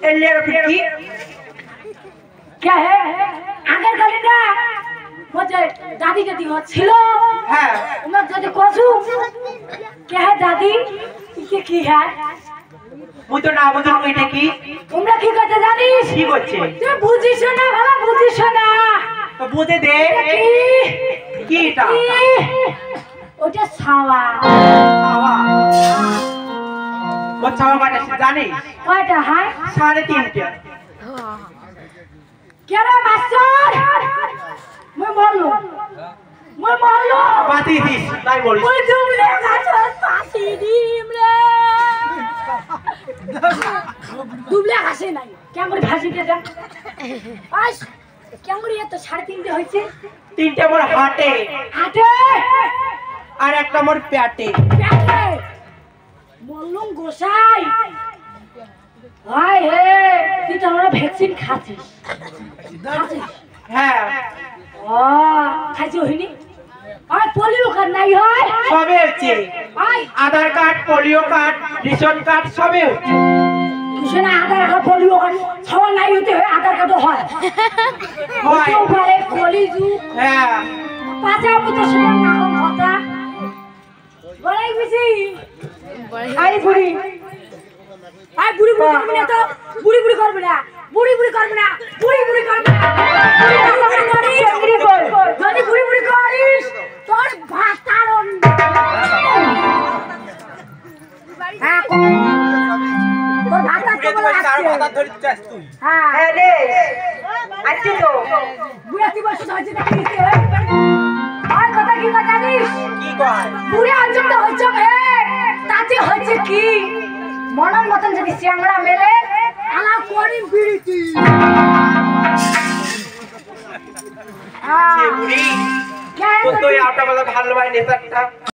की क्या है আগের কালে না मुझे दादी के दिहो छिलो हां मैं যদি কসু क्या है दादी ये की है মুই তো না বুঝুম এটা কি তোমরা কি করতে জানিস কি করছে তুই বুঝিস না বাবা বুঝিস না তো বুঝে দে কি এটা ওটা ছাওয়া ছাওয়া ও ছাওয়া মানে জানিস কয়টা হয় 3.5টা क्या रे मास्टर मैं बोलूं बाती दिस তাই বলিস ওই দুমলে গাছে পাশি ডিম রে দুমলে গাছে নাই কেমন ভাজি দে দেন আস কেমন এত 3.5 হইছে 3টা মোর হাটে আর একটা মোর পেটে বললুম গোসাই হাই হে তুই তো আমরা ভ্যাকসিন খাচ্ছিস হ্যাঁ ও খাইছো হইনি আর পোলিও কার্ড নাই হয় সবে হচ্ছে I Aadhaar card polio card ration card সবে হচ্ছে তুই না আধার কার্ড পোলিও কার্ড সবার নাই হতে হয় আধার কার্ডও হয় হয় পরে কলিজু হ্যাঁ পাঁচা পুতো শুনে না কথা বলাই বেশি আই বুড়ি বুড়ি করবে না তো বুড়ি করবে না বুড়ি করবে না বুড়ি করবে না চাকরি কর যদি বুড়ি করিস তোর ভাতারন হ্যাঁ তোর ভাতা তো বলে আসছে ভাতা ধরে যাস তুই হ্যাঁ হ্যাঁ রে আচ্ছা তো বুড়া কি বসে আছে দেখি আর কথা কি জানিস কি কয় বুড়ি অঞ্চল হচ্ছে হে তাতে হচ্ছে কি মনের মতন যদি চ্যাংড়া মেলে আলা করি বিড়িতি বুড়ি কেন তো আটা বলা ভালো ভাই নেতাটা